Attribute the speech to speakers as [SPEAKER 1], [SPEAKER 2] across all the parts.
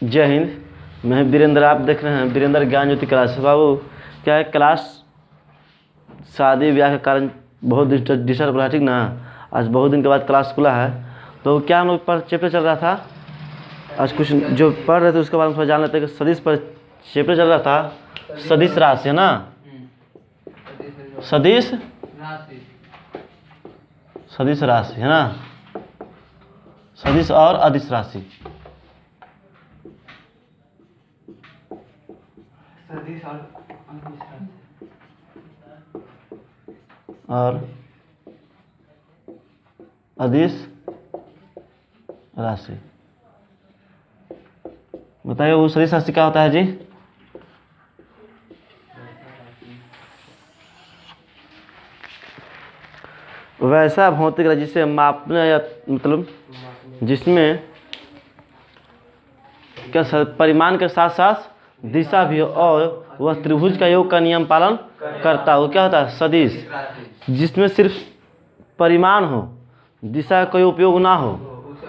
[SPEAKER 1] जय हिंद। मैं वीरेंद्र, आप देख रहे हैं वीरेंद्र ज्ञान ज्योति क्लास। बाबू क्या है, क्लास शादी ब्याह के कारण बहुत डिस्टर्ब हो रहा है, ठीक ना। आज बहुत दिन के बाद क्लास खुला है, तो क्या हम लोग पर चैप्टर चल रहा था। आज कुछ जो पढ़ रहे थे उसके बारे में थोड़ा जान लेते हैं कि सदिश पर चैप्टर चल रहा था। सदिश राशि है ना, सदिश सदिश राशि है ना, सदिश और अदिश राशि। और अदिश राशि, बताइए वो सदिश राशि क्या होता है जी। वैसा भौतिक राशि जिसे मापने या मतलब जिसमें क्या परिमाण के साथ साथ दिशा भी हो और वह त्रिभुज का योग का नियम पालन करता है, वो क्या होता है सदिश। जिसमें सिर्फ परिमाण हो, दिशा का कोई उपयोग ना हो,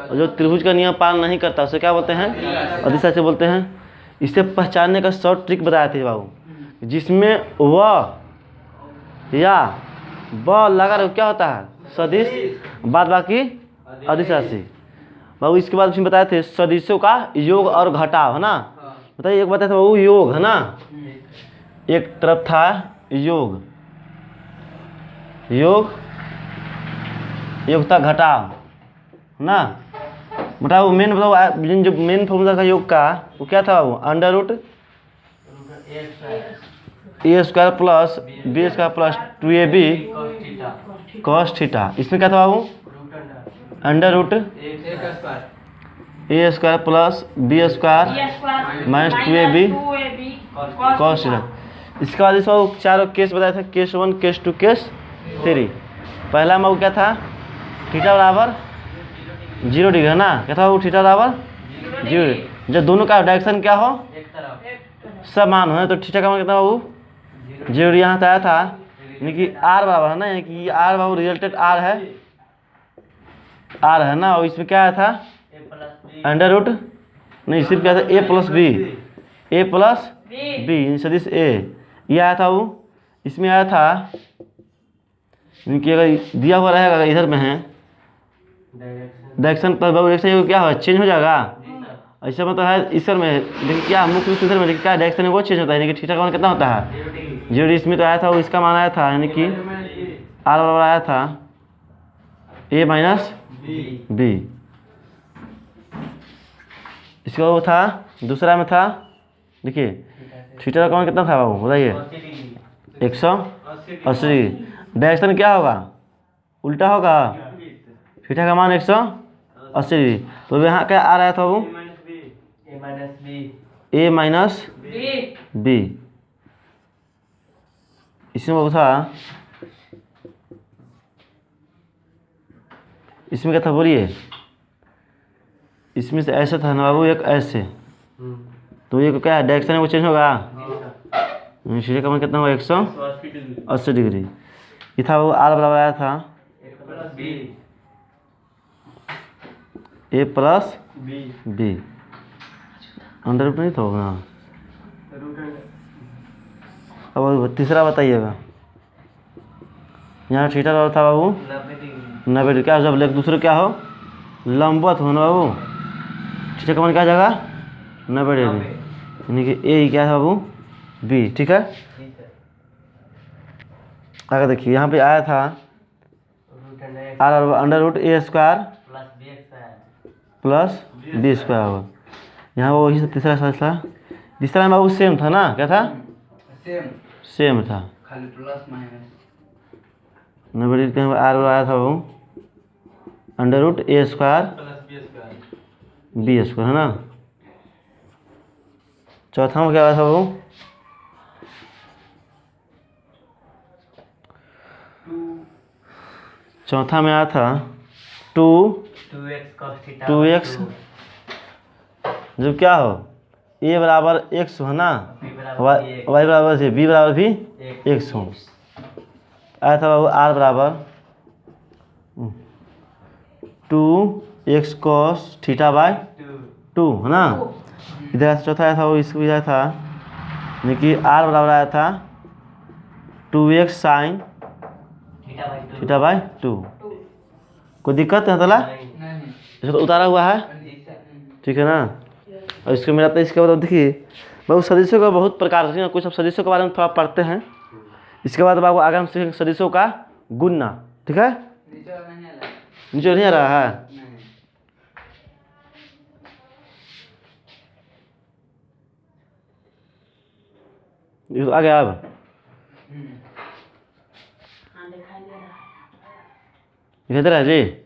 [SPEAKER 1] और जो त्रिभुज का नियम पालन नहीं करता उसे क्या बोलते हैं, अदिश राशि बोलते हैं। इसे पहचानने का शॉर्ट ट्रिक बताए थे बाबू, जिसमें व या ब लगा रहे क्या होता है सदिश, बाद बाकी अदिश राशि। बाबू इसके बाद फिर बताए थे सदिशों का योग और घटाव है ना। बताइए एक बताया था बाबू योग है ना, एक तरफ था योग, योग योग था घटाव ना। बताओ मेन, बताओ जो मेन फॉर्मूला था योग का वो क्या था बाबू, अंडर रूट ए square plus B square plus 2ab cos theta. इसमें क्या था बाबू, अंडर रूट ए square plus B square minus 2ab cos theta. इसके बाद इसको चारों केस बताया था, केस 1 केस 2 केस 3। पहला में वो क्या था, थीटा बराबर 0 डिग्री है ना, क्या था वो थीटा बराबर 0। जब दोनों का डायरेक्शन क्या हो समान हो तो थीटा का मान कितना बाबू 0। यहाँ आया था यानी कि आर बराबर है ना, यानी कि आर बाबू रिजल्टेड आर है ना। और इसमें क्या आया था अंडर रूट नहीं, सिर्फ क्या था ए प्लस बी सदिश ए, ये आया था वो। इसमें आया था कि अगर दिया हुआ रहेगा, अगर इधर में है डायरेक्शन पर डायरेक्शन क्या हो चेंज हो जाएगा, ऐसा मतलब है इस में। लेकिन क्या मुख्य रूप से इधर में क्या डायरेक्शन है वो चेंज होता है, यानी कि थीटा का मान कितना होता है 0। इसमें तो आया था वो, इसका मान आया था यानी कि आर बराबर आया था ए माइनस बी। इसका वो था दूसरा में था, देखिए थीटा का मान कितना था बाबू बताइए 180। डायरेक्शन क्या होगा उल्टा होगा, थीटा का मान 180। तो यहाँ क्या आ रहा था वो ए माइनस बी। इसमें वो था, इसमें क्या था बोलिए, इसमें से ऐसे था ना बाबू, एक ऐसे, तो ये क्या है डायरेक्शन है वो चेंज होगा। थीटा का मान कितना होगा 180 डिग्री। ये था वो आर बराबर आया था ए प्लस बी, अंडर रूट नहीं था ना। अब तीसरा बताइएगा, यहाँ थीटा बराबर था बाबू 90 डिग्री। क्या जब एक दूसरे क्या हो लंबवत हो ना बाबू, थीटा का मान क्या जाएगा 90 डिग्री, यानी कि ए क्या है बाबू बी। ठीक है, आगे देखिए यहाँ पे आया था आर अंडर रूट ए स्क्वायर प्लस बी स्क्वायर होगा। यहाँ वो वही तीसरा साइज था। तीसरा में बाबू सेम था ना, क्या था सेम था
[SPEAKER 2] खाली प्लस माइनस
[SPEAKER 1] 90 डिग्री। आर आया था वो अंडर रूट ए स्क्वायर बी स्क्वायर है ना। चौथा में क्या आया था वो चौथा में आया था 2x जब क्या हो ए बराबर x हो ना, वाई बराबर से बी बराबर भी x हो। आया था बाबू आर बराबर 2x cos थीटा बाय 2 है ना। इधर चौथा आया था वो इसको भी आया था, यानी कि आर बराबर आया था 2x साइन थीटा बाई 2। कोई दिक्कत है तला? इसको तो उतारा हुआ है, ठीक है ना। और इसको मेरा तो इसके बाद देखिए बहुत सदस्यों का बहुत प्रकार से कुछ अब सदस्यों के बारे में थोड़ा पढ़ते हैं। इसके बाद आपको आगे हम सीखेंगे सदस्यों का गुणना, ठीक है। नीचे नहीं आ रहा है, ये तो आ गया अब। दिखाई दे रहा है जी।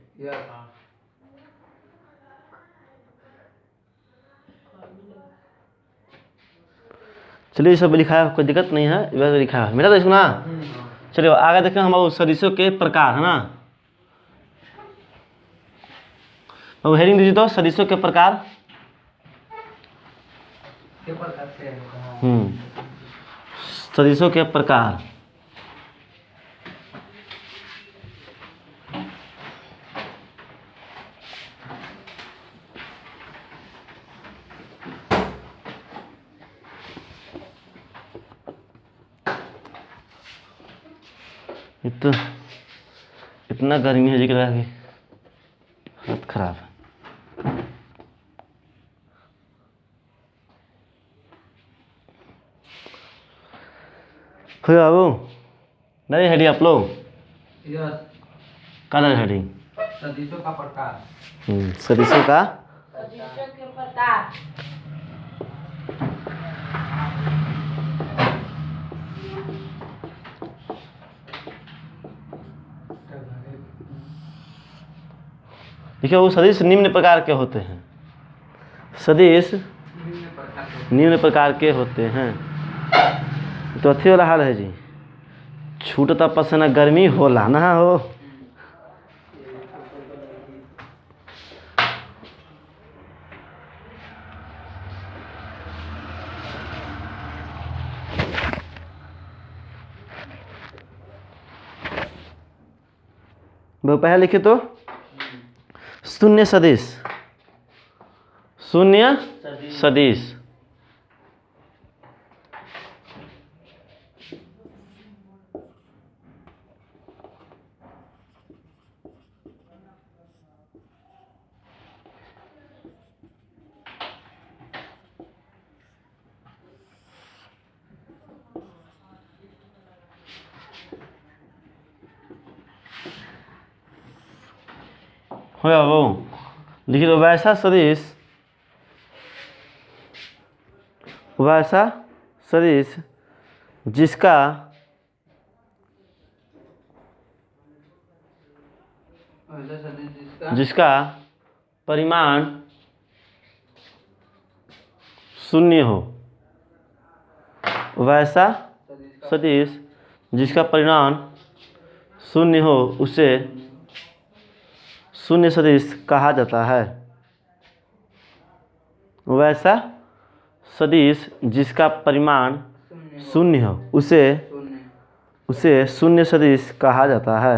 [SPEAKER 1] चलिए सब लिखा है, कोई दिक्कत नहीं है, इधर लिखा है मेरा तो इसको ना। चलिए आगे देखें हम सदस्यों के प्रकार, है ना। अब हेडिंग दीजिए तो सदस्यों के प्रकार। सदस्यों के प्रकार। इतना गर्मी है जी कि हालत खराब है। बाबू नहीं हेडिंग आप लोग कलर हेडिंग सदस्यों का प्रकार। सदस्यों का प्रकार। देखिए वो सदिश निम्न प्रकार के होते हैं, सदिश निम्न प्रकार के होते हैं। तो अच्छी वाला हाल है जी, छूटता पसीना गर्मी होला ना हो। वो पहले लिखे तो शून्य सदिश, शून्य सदिश। हो वो लिखिए तो वैसा सदिश, वैसा सदिश जिसका जिसका परिमाण शून्य हो, वैसा सदिश जिसका परिमाण शून्य हो उसे शून्य सदिश कहा जाता है। वैसा सदिश जिसका परिमाण शून्य हो उसे शून्य सदिश कहा जाता है।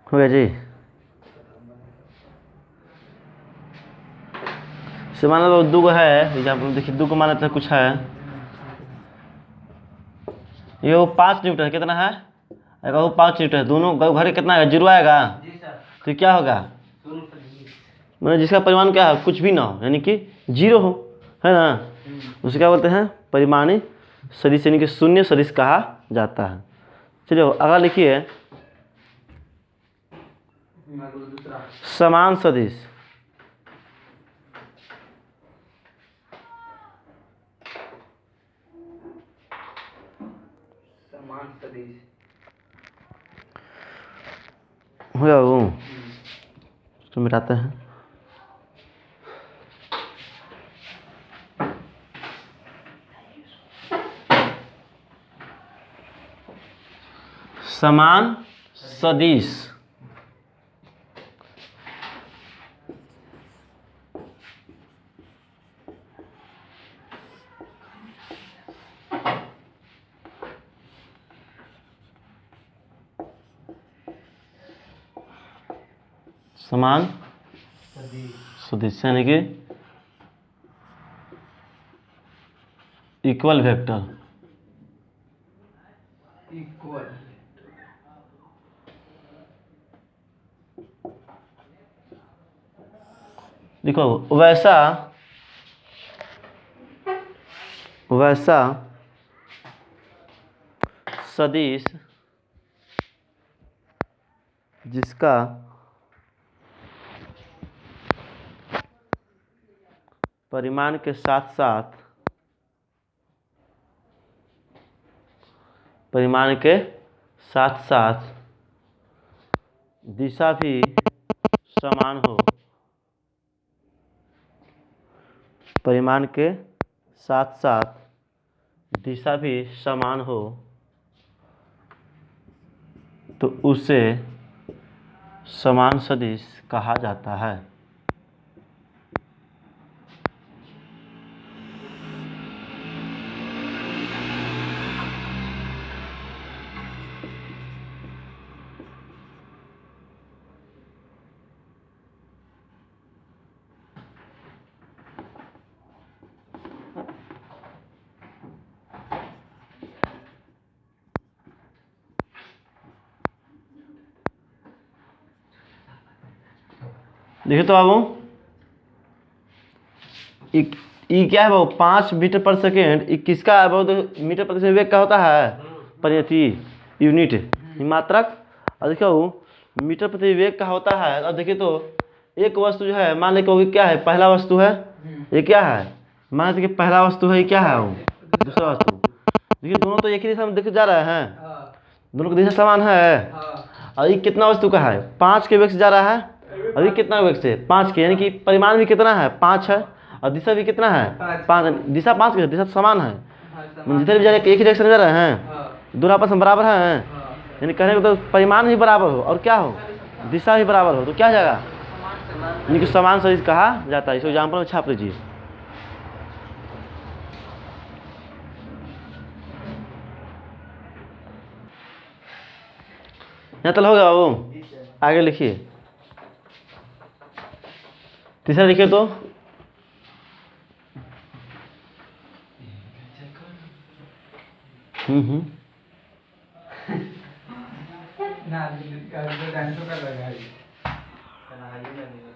[SPEAKER 1] हो गया जी। से माना तो दो है एग्जाम्पल, देखिए दो को माना तो कुछ है, ये वो 5 न्यूटन कितना है, अगर वो 5 न्यूटन है, दोनों घर कितना है, 0 आएगा तो क्या होगा, मैंने जिसका परिमाण क्या है कुछ भी ना हो यानी कि 0 हो, है ना, उसे क्या बोलते हैं परिमाणी सदिश, यानी कि शून्य सदिश कहा जाता है। चलिए अगला लिखिए समान सदिश। हो गया वो, तो मिटाते हैं। समान सदिश समान सदिश यानी कि इक्वल वेक्टर। देखो वैसा सदिश जिसका परिमाण के साथ साथ दिशा भी समान हो, परिमाण के साथ साथ दिशा भी समान हो, तो उसे समान सदिश कहा जाता है। देखिए तो बाबू ई क्या है बाबू, 5 मीटर पर सेकेंड, ई किसका है बाबू? मीटर प्रति सेकंड वेग का होता है परिमिति यूनिट मात्रक। और देखो मीटर प्रति वेग का होता है। और देखिए तो एक वस्तु जो है, मान लीजिए क्या है, पहला वस्तु है, ये क्या है, मान लीजिए पहला वस्तु है, ये क्या है वो दूसरा वस्तु। देखिए दोनों तो एक ही दिशा में देखे जा रहे हैं, दोनों की दिशा समान है। और ये कितना वस्तु का है? 5 के वेग से जा रहा है। अभी कितना वेग से? 5 के, यानी कि परिमाण भी कितना है? 5 है। और दिशा भी कितना है? 5। दिशा 5 की, दिशा समान है, जिधर भी जा रहे एक ही डायरेक्शन में जा रहे हैं, दोनों आपस में बराबर हैं। यानी कहने को तो परिमाण भी बराबर हो और क्या हो, दिशा भी बराबर हो, तो क्या हो जाएगा? यानी कि समान सदिश कहा जाता है। इस एग्जाम्पल में छाप लीजिए। यहाँ तक हो गया बाबू, आगे लिखिए। तीसरा लिखिए तो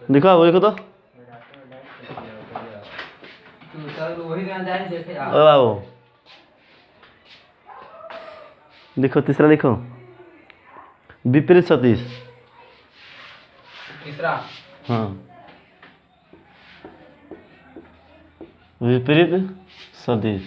[SPEAKER 1] देखो वो लिखो तो ओ बाबू लिखो, तीसरा लिखो विपरीत सदिश।
[SPEAKER 2] तीसरा
[SPEAKER 1] हाँ, विपरीत सदिश।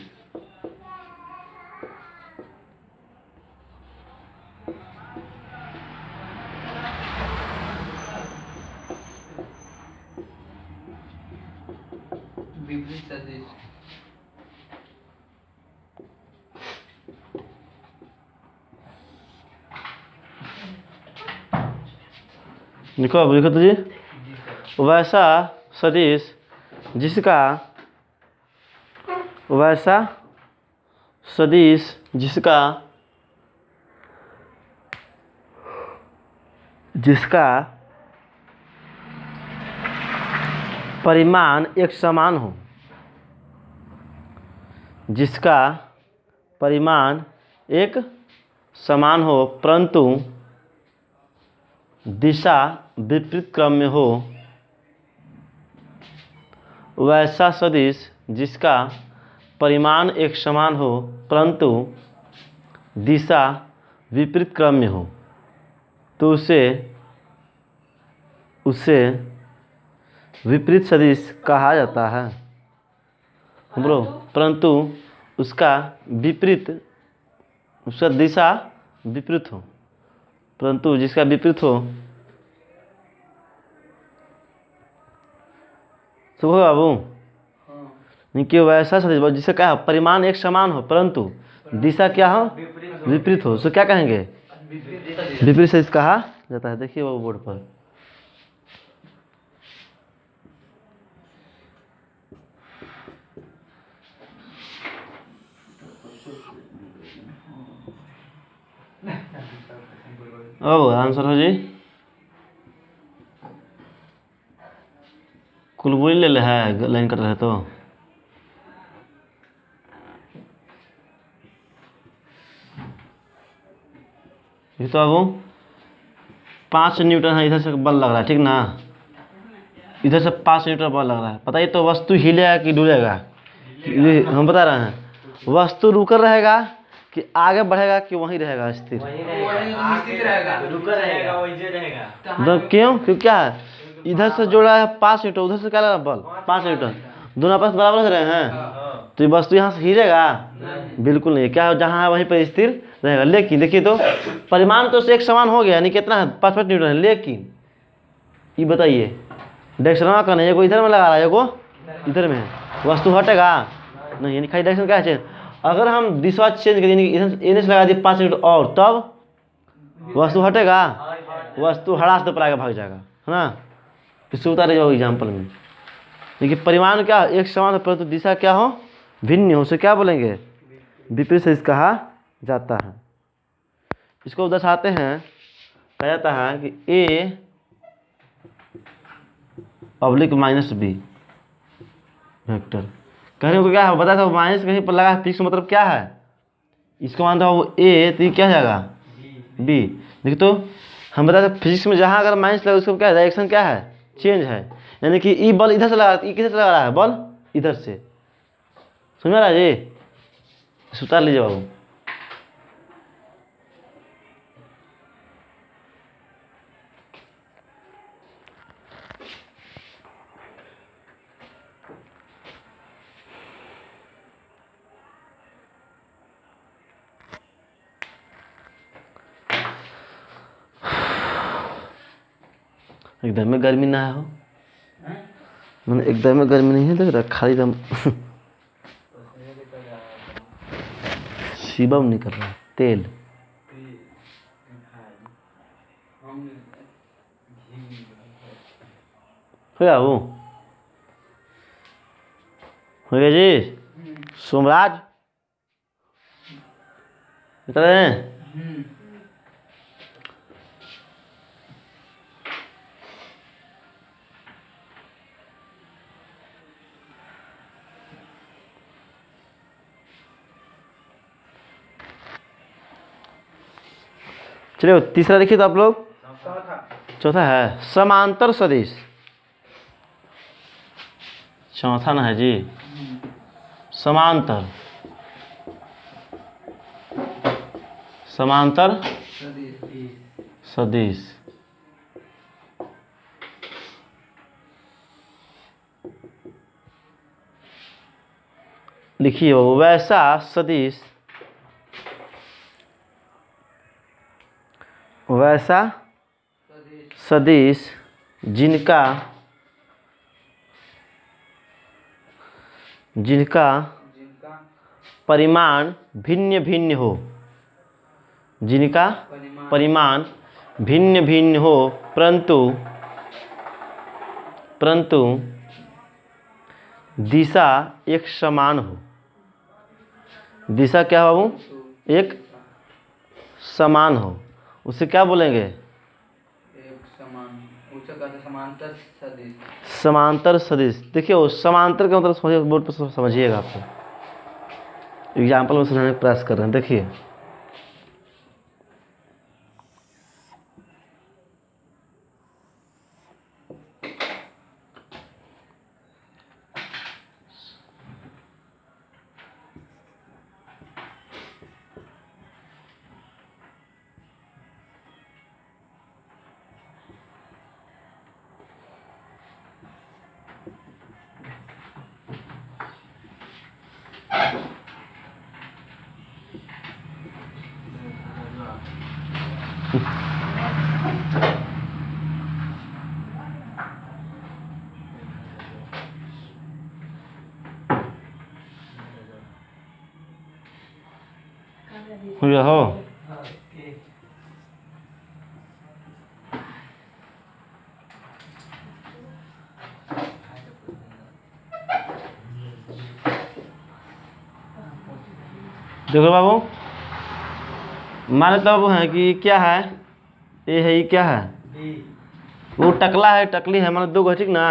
[SPEAKER 2] विपरीत सदिश
[SPEAKER 1] लिखो अब, लिखो तो जी। वैसा सदिश जिसका परिमाण एक समान हो, जिसका परिमाण एक समान हो परंतु दिशा विपरीत क्रम में हो, वैसा सदिश जिसका परिमाण एक समान हो परंतु दिशा विपरीत क्रम में हो, तो उसे विपरीत सदिश कहा जाता है। बोलो, परंतु उसका दिशा विपरीत हो, परंतु जिसका विपरीत हो। सुबह बाबू नहीं कि वैसा सदिश जिसका क्या है, परिमाण एक समान हो परंतु दिशा क्या हो, विपरीत हो, सो क्या कहेंगे? विपरीत सदिश कहा जाता है। देखिए बाबू बोर्ड पर। ओ आंसर हो जी। कुलबुली ले ले है लाइन कट रहे तो ये तो अब 5 न्यूटन है, इधर से बल लग रहा है, ठीक ना, इधर से 5 न्यूटन बल लग रहा है। पता है तो वस्तु हिलेगा कि डुलेगा, ये हम बता रहे हैं। वस्तु रुका रहेगा कि आगे बढ़ेगा कि वहीं रहेगा स्थिर, तो क्यों, क्या है, इधर से जोड़ा है 5 न्यूटन, उधर से क्या लगा बल 5 न्यूटन, दोनों आपस बराबर लग रहे हैं, तो ये वस्तु यहाँ से हिलेगा बिल्कुल नहीं, क्या जहाँ है वहीं पर स्थिर रहेगा। लेकिन देखिए तो परिमाण तो एक समान हो गया, यानी कितना है 5 न्यूटन है, लेकिन ये बताइए डायरेक्शन का नहीं है, कोई इधर में लगा रहा है, को इधर में है, वस्तु हटेगा नहीं, यानी खाली डायरेक्शन क्या है चेंज। अगर हम दिशा चेंज करें, इधर इधर से लगा दिए 5 न्यूटन और तब वस्तु हटेगा, वस्तु हड़ास तो पड़ेगा, भाग जाएगा, है ना। इससे उतारे जाओ एग्जाम्पल में। देखिए परिमाण क्या एक समान है परंतु दिशा क्या हो भिन्न हो, उसे क्या बोलेंगे, विपरीत सदिश कहा जाता है। इसको दर्शाते हैं, कहा जाता है कि a oblique minus b vector. कहने को क्या है बता था, माइनस कहीं पर लगा फिक्स मतलब क्या है, इसको मानता हूँ a, तो ये क्या जाएगा b। देखिए तो हम बताते फिजिक्स में जहाँ अगर माइनस लगा उसको क्या है, डायरेक्शन क्या है, चेंज है, यानी कि ई बल इधर से लगा, ई किधर से लगा रहा है, बल इधर से, समझ रहा है जी, उतार लीजिए बाबू। एकदम में गर्मी ना हो, मैंने एकदम में गर्मी नहीं है, लग रहा खाली दम शिबम निकल रहा है तेल। हो गया वो, हो गया जी। सोमराज बता रहे हैं, चलिए तीसरा देखिए तो आप लोग, चौथा है समांतर सदिश, चौथा ना है जी, समांतर, समांतर सदिश। लिखिए वैसा सदिश, वैसा सदिश जिनका परिमाण भिन्न भिन्न हो, जिनका परिमाण भिन्न भिन्न हो परंतु दिशा एक समान हो। दिशा क्या हो, एक समान हो, उसे क्या बोलेंगे,
[SPEAKER 2] एक समान, उसे कहते हैं समांतर सदिश।
[SPEAKER 1] समांतर सदिश। देखिए वो समांतर का मतलब समझिए, बोर्ड पर समझिएगा, आपको एग्जाम्पल में समझाने का प्रयास कर रहे हैं। देखिए हो गया हो, देखो बाबू, मान लेते बाबू है कि क्या है, ये है, ये क्या है, वो टकला है टकली है, मान लो 2 है, ठीक ना।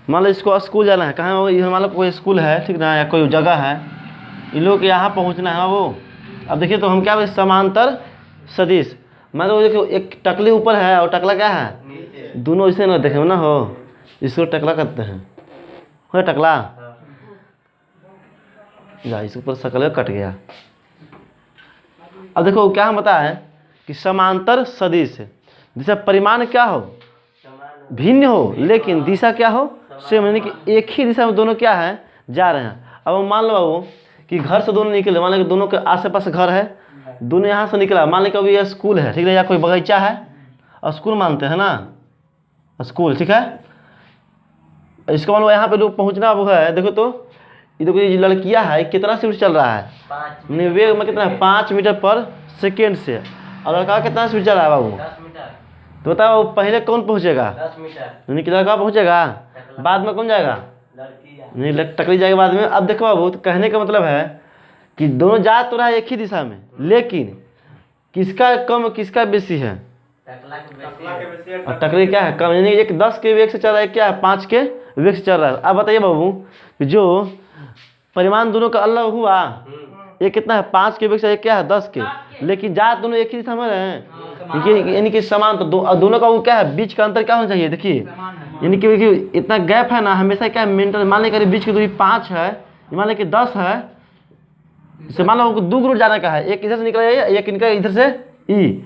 [SPEAKER 1] मान लो इसको स्कूल जाना है, कहाँ ये मान लो कोई स्कूल है ठीक ना, या कोई जगह है, इन लोग के यहाँ पहुँचना है वो। अब देखिए तो हम क्या बोले, समांतर सदिश। मान लो देखो एक टकली ऊपर है और टकला क्या है, दोनों ऐसे ना देखे ना हो, इसको टकला करते हैं, हो टकला जा, इसके ऊपर शकल कट गया। अब देखो क्या हम बताया है कि समांतर सदिश जैसे परिमाण क्या हो, भिन्न हो, लेकिन दिशा क्या हो, सेम, यानी कि एक ही दिशा में दोनों क्या है, जा रहे हैं। अब हम मान लो बाबू कि घर से दोनों निकले, मान लो कि दोनों के आस पास घर है, दोनों यहाँ से निकला, मान लो कि अभी ये स्कूल है ठीक है, या कोई बगीचा है, स्कूल मानते हैं ना, स्कूल ठीक है। इसका मान लो यहाँ पे लोग पहुँचना वो है, देखो तो ये देखो ये लड़कियाँ है, कितना स्पीड चल रहा है, वेग में कितना है, 5 मीटर पर सेकेंड से, और लड़का कितना स्पीड चल रहा है बाबू, तो बताओ पहले कौन पहुँचेगा,
[SPEAKER 2] 10 मीटर।
[SPEAKER 1] यानी कि लड़का पहुँचेगा, बाद में कौन जाएगा, नहीं टकली जाएगी बाद में। अब देखो बाबू, तो कहने का मतलब है कि दोनों जा तो रहा है एक ही दिशा में, लेकिन किसका कम किसका बेसी है, और टकली क्या है कम, यानी एक 10 के वेग से चल रहा है, क्या है 5 के वेग से चल रहा है। अब बताइए बाबू कि जो परिमाण दोनों का अलग हुआ, ये कितना है 5 के वेग से, एक क्या है 10 के, लेकिन जा दोनों एक ही दिशा में रहे हैं, यानी कि समान, तो दोनों का वो क्या है, बीच का अंतर क्या होना चाहिए, देखिए यानी कि देखिए इतना गैप है ना, हमेशा क्या मेंटेन, मान लें बीच की दूरी 5 है, मान लें कि 10 है, इसे मान लो 2 ग्रुप जाने का है, एक इधर से निकला जाए, एक इनका इधर से ई,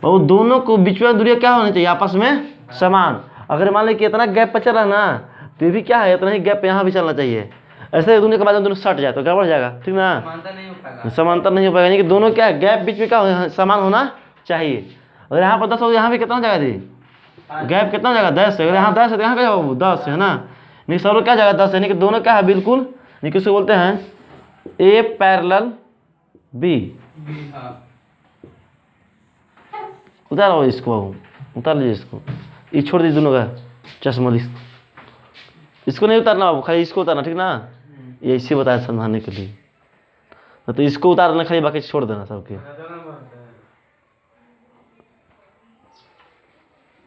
[SPEAKER 1] और दोनों को बीच में दूरी क्या होनी चाहिए, आपस में समान। अगर मान लें कि इतना गैप पर चल रहा है ना, तो ये भी क्या है, इतना ही गैप यहाँ भी चलना चाहिए, ऐसे दोनों के बाद दोनों सट जाए तो क्या बढ़ जाएगा, ठीक ना,
[SPEAKER 2] समांतर नहीं हो पाएगा।
[SPEAKER 1] समांतर नहीं हो पाएगा, यानी कि दोनों क्या है, गैप बीच में क्या समान होना चाहिए। अगर यहाँ पर 10 हो, यहाँ भी कितना जाएगा दी, गैप कितना जाएगा 10 है, अगर यहाँ 10 है तो यहाँ क्या जाएगा 10 है ना, नहीं सब लोग क्या जाएगा 10 है, यानी कि दोनों क्या है बिल्कुल, यानी कि उसको बोलते हैं ए पैरेलल बी।
[SPEAKER 2] हाँ।
[SPEAKER 1] उतारो इसको, उतार लीजिए इसको, ये छोड़ दीजिए दोनों का चश्मा, इसको नहीं उतारना बाबू, खाली इसको उतारना, ठीक ना, ये इसे बताया समझाने के लिए, तो इसको उतारना खाली, बाकी छोड़ देना सबके।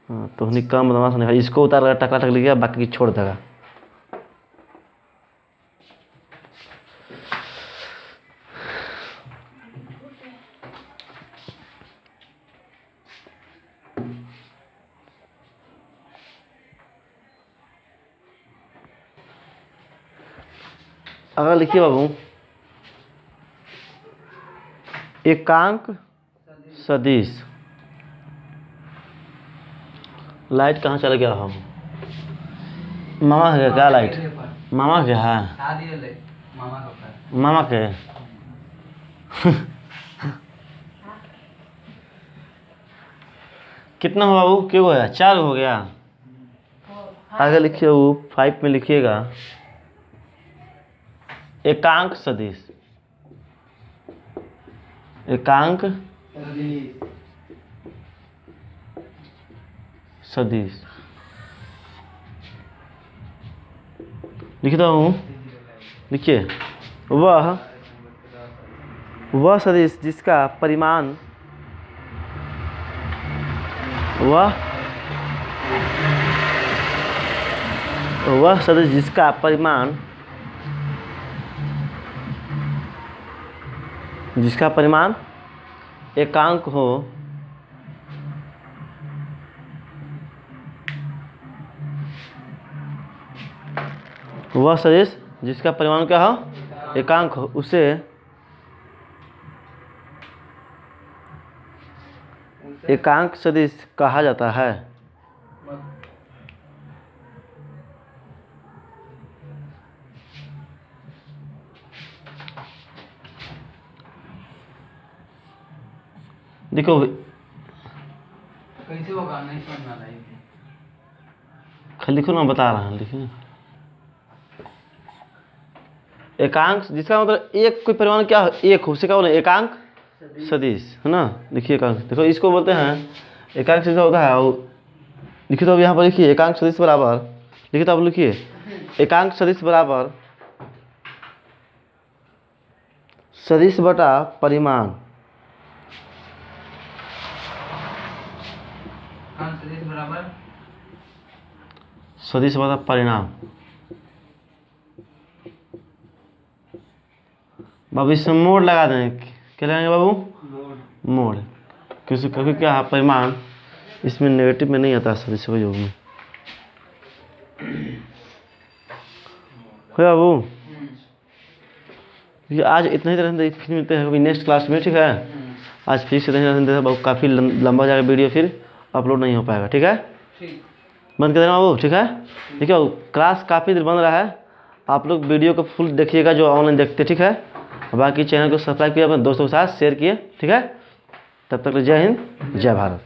[SPEAKER 1] हाँ तो नहीं कम बदमाश नहीं, खाली इसको उतार टकला टकली गया, बाकी छोड़ देगा। अगर लिखिए बाबू एकांक सदिश, लाइट कहाँ चला गया हम, मामा है क्या लाइट, मामा के है,
[SPEAKER 2] शादी ले मामा का ऊपर।
[SPEAKER 1] मामा के कितना हुआ बाबू, क्यों हो गया 4 हो गया। आगे लिखिए वो 5 में लिखिएगा एकांक सदिश, एकांक सदिश लिखता हूँ, लिखिए वह सदिश जिसका परिमाण, वह सदिश जिसका परिमाण, जिसका परिमाण एकांक हो, वह सदिश जिसका परिमाण क्या हो, एकांक हो, उसे एकांक सदिश कहा जाता है। देखो
[SPEAKER 2] कैसे होगा, नहीं समझ में आ रहा है।
[SPEAKER 1] खाली लिखो ना, बता रहा हूँ, लिखिए एकांक जिसका मतलब एक कोई परिमाण क्या हो, एक हो, उसे क्या बोले एकांक सदिश, है ना। लिखिए एकांक, देखो इसको बोलते हैं एकांक सदिश होता है, लिखिए तो अब यहाँ पर लिखिए एकांक सदिश बराबर, लिखिए तो अब लिखिए एकांक सदिश बराबर सदिश बटा परिमाण,
[SPEAKER 2] सदिश बराबर
[SPEAKER 1] सदिश मतलब परिणाम। बाबू इसमें मोड़ लगा दें, क्या लगाएंगे बाबू? मोड़। क्योंकि क्या है, परिमाण इसमें नेगेटिव में नहीं आता सदिश के योग में। बाबू ये आज इतना ही तरह से फिर मिलते हैं कभी नेक्स्ट क्लास में, ठीक है? आज फिर से बहुत काफ़ी लंबा हो जाएगा वीडियो, फिर अपलोड नहीं हो पाएगा, ठीक है? बंद कर देना बाबू, ठीक है? देखिए क्लास काफ़ी देर बन रहा है, आप लोग वीडियो को फुल देखिएगा जो ऑनलाइन देखते, ठीक है? बाकी चैनल को सब्सक्राइब किया, अपने दोस्तों के साथ शेयर किए, ठीक है? तब तक जय हिंद, जय भारत।